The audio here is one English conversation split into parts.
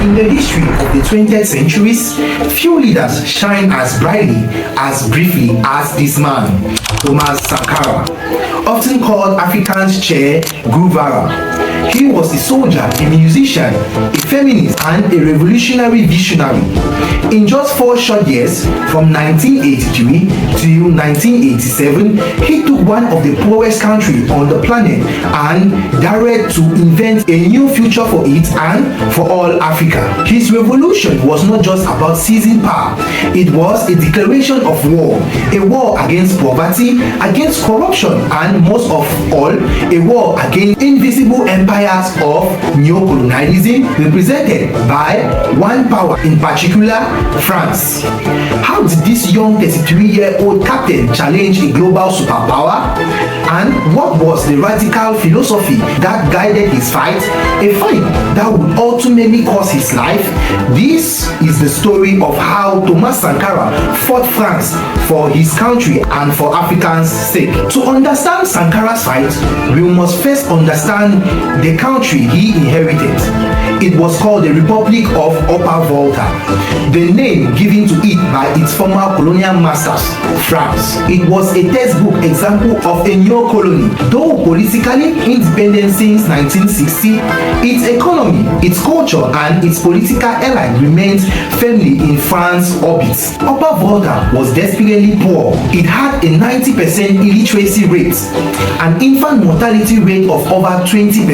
In the history of the 20th centuries, few leaders shine as brightly, as briefly as this man, Thomas Sankara, often called Africa's Che Guevara. He was a soldier, a musician, a feminist, and a revolutionary visionary. In just 4 short years, from 1983 to 1987, he took one of the poorest countries on the planet and dared to invent a new future for it and for all Africa. His revolution was not just about seizing power, it was a declaration of a war against poverty, against corruption, and most of all, a war against invisible empires of neo-colonialism represented by one power, in particular France. How did this young 33-year-old captain challenge a global superpower? And what was the radical philosophy that guided his fight? A fight that would ultimately cost his life? This is the story of how Thomas Sankara fought France for his country and for Africans' sake. To understand Sankara's fight, we must first understand the country he inherited. It was called the Republic of Upper Volta, the name given to it by its former colonial masters, France. It was a textbook example of a neo-colony. Though politically independent since 1960, its economy, its culture, and its political elite remained firmly in France's orbit. Upper Volta was desperately poor. It had a 90% illiteracy rate, an infant mortality rate of over 20%.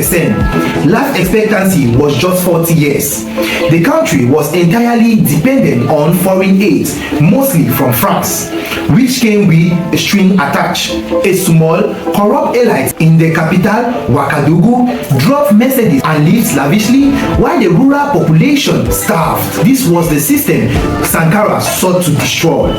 Life expectancy was just 40 years. The country was entirely dependent on foreign aid, mostly from France, which came with a string attached. A small, corrupt elite in the capital, Ouagadougou, drove Mercedes and lived lavishly while the rural population starved. This was the system Sankara sought to destroy.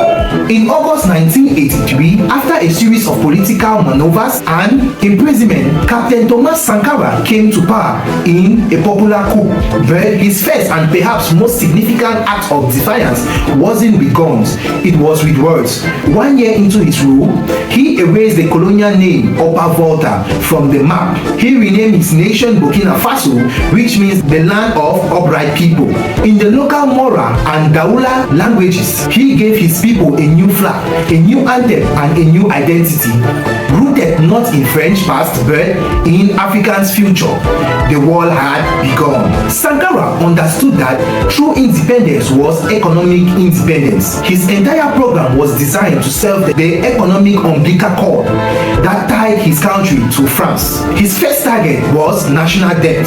In August 1983, after a series of political maneuvers and imprisonment, Captain Thomas Sankara came to power in a popular coup. But his first and perhaps most significant act of defiance wasn't with guns, it was with words. 1 year into his rule, he erased the colonial name Upper Volta from the map. He renamed his nation Burkina Faso, which means the land of upright people. In the local Mora and Daula languages, he gave his people a new flag, a new anthem, and a new identity, rooted not in French past but in Africa's future. The war had begun. Sankara understood that true independence was economic independence. His entire program was designed to serve the economic umbilical cord that tied his country to France. His first target was national debt.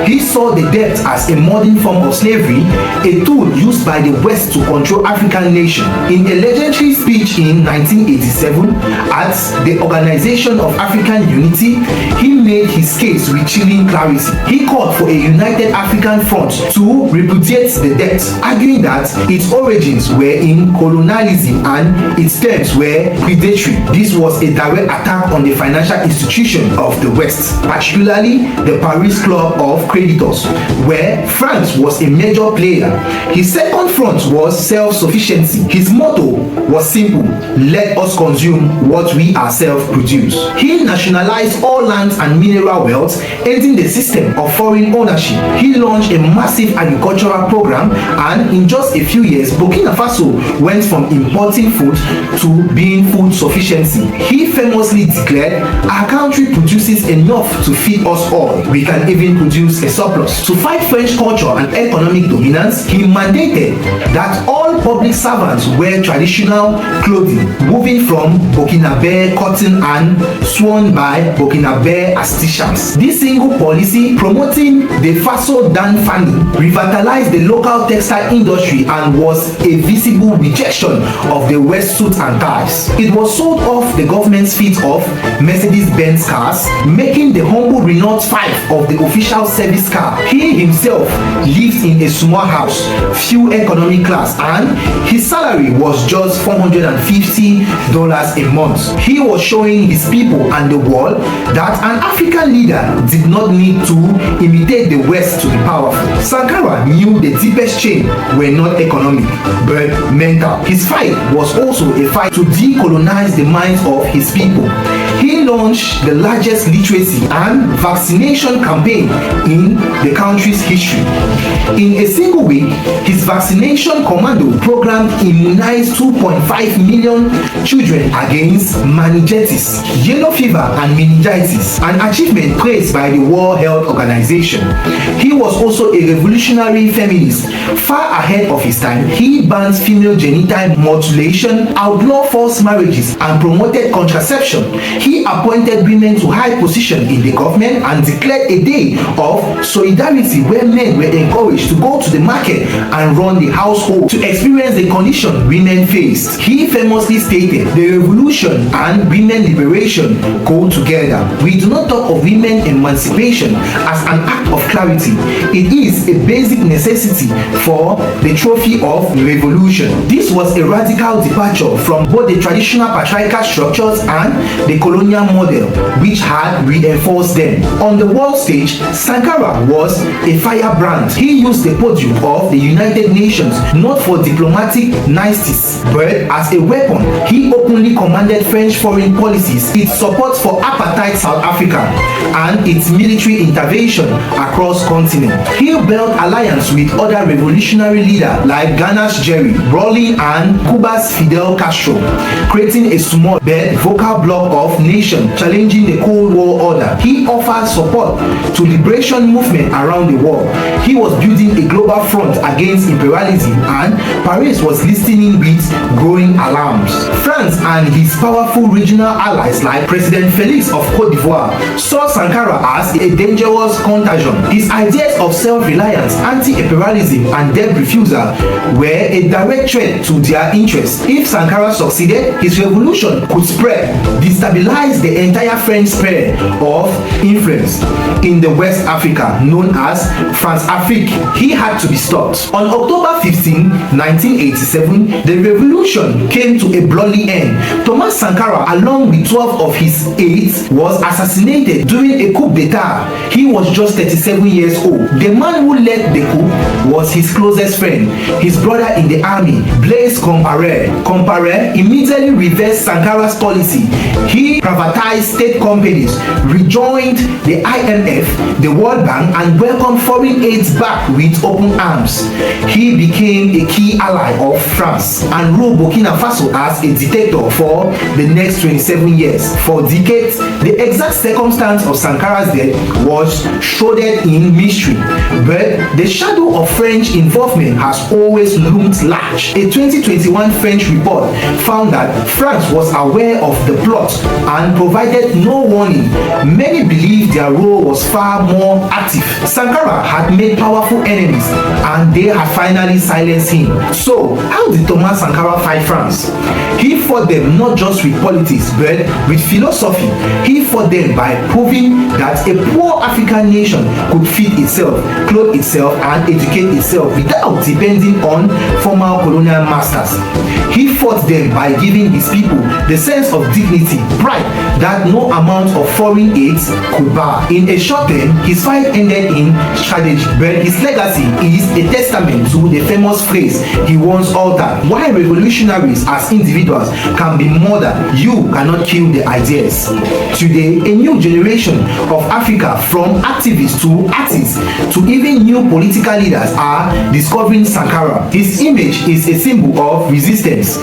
He saw the debt as a modern form of slavery, a tool used by the West to control African nations. In a legendary speech in 1987 at the Organization of African Unity, he made his case with chilling clarity. He called for a united African front to repudiate the debt, arguing that its origins were in colonialism and its terms were predatory. This was a direct attack on the financial institution of the West, particularly the Paris Club of Creditors, where France was a major player. His second front was self-sufficiency. His motto was simple: let us consume what we ourselves produce. He nationalized all lands and mineral wealth, ending the system of foreign ownership. He launched a massive agricultural program, and in just a few years, Burkina Faso went from importing food to being food sufficiency. He famously declared, "Our country produces enough to feed us all. We can even produce a surplus." To fight French culture and economic dominance, he mandated that all public servants wear traditional clothing, moving from Burkinabe cotton and sworn by Burkinabe artisans. This single policy, promoting the Faso Dan Fani, revitalized the local textile industry and was a visible rejection of the West suit and ties. It was sold off the government's fleet of Mercedes-Benz cars, making the humble Renault 5 of the official service car. He himself lived in a small house, few economy class, and his salary was just $450 a month. He was showing his people and the world that an African leader did not need to imitate the West to be powerful. Sankara knew the deepest chain were not economic but mental. His fight was also a fight to decolonize the minds of his people. He He launched the largest literacy and vaccination campaign in the country's history. In a single week, his vaccination commando program immunized 2.5 million children against meningitis, yellow fever, and meningitis, an achievement praised by the World Health Organization. He was also a revolutionary feminist. Far ahead of his time, he banned female genital mutilation, outlawed forced marriages, and promoted contraception. He appointed women to high positions in the government and declared a day of solidarity where men were encouraged to go to the market and run the household to experience the condition women faced. He famously stated, "The revolution and women liberation go together. We do not talk of women emancipation as an act of clarity. It is a basic necessity for the trophy of revolution." This was a radical departure from both the traditional patriarchal structures and the colonial model, which had reinforced them. On the world stage, Sankara was a firebrand. He used the podium of the United Nations not for diplomatic niceties, but as a weapon. He openly commanded French foreign policies, its support for apartheid South Africa, and its military intervention across continent. He built alliance with other revolutionary leaders like Ghana's Jerry Rawlings and Cuba's Fidel Castro, creating a small but vocal bloc of nations challenging the Cold War order. He offered support to liberation movement around the world. He was building a global front against imperialism, and Paris was listening with growing alarms. France and his powerful regional allies like President Felix of Cote d'Ivoire saw Sankara as a dangerous contagion. His ideas of self-reliance, anti-imperialism, and debt refusal were a direct threat to their interests. If Sankara succeeded, his revolution could spread, destabilize the entire French sphere of influence in the West Africa known as France Afrique. He had to be stopped. On October 15, 1987, the revolution came to a bloody end. Thomas Sankara, along with 12 of his aides, was assassinated during a coup d'etat. He was just 37 years old. The man who led the coup was his closest friend, his brother in the army, Blaise Compaoré. Compaoré immediately reversed Sankara's policy. He privatized state companies, rejoined the IMF, the World Bank, and welcomed foreign aids back with open arms. He became a key ally of France and ruled Burkina Faso as a dictator for the next 27 years. For decades, the exact circumstance of Sankara's death was shrouded in mystery, but the shadow of French involvement has always loomed large. A 2021 French report found that France was aware of the plot and provided no warning. Many believe their role was far more active. Sankara had made powerful enemies and they had finally silenced him. So, how did Thomas Sankara fight France? He fought them not just with politics but with philosophy. He fought them by proving that a poor African nation could feed itself, clothe itself, and educate itself without depending on former colonial masters. He fought them by giving his people the sense of dignity, pride that no amount of foreign aids could buy. In a short term, his fight ended in strategy, but his legacy is a testament to the famous phrase he once uttered: "While revolutionaries as individuals can be murdered, you cannot kill the ideas." Today, a new generation of Africa, from activists to artists to even new political leaders, are discovering Sankara. His image is a symbol of resistance.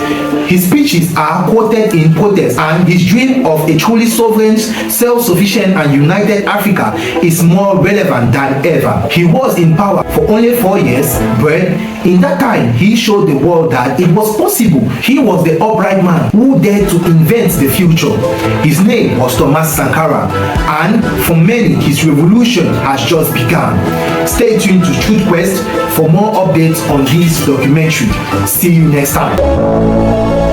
His speeches are quoted in protest, and his dream of a truly sovereign, self-sufficient, and united Africa is more relevant than ever. He was in power for only 4 years, but in that time, he showed the world that it was possible. He was the upright man who dared to invent the future. His name was Thomas Sankara, and for many, his revolution has just begun. Stay tuned to Truth Quest for more updates on this documentary. See you next time.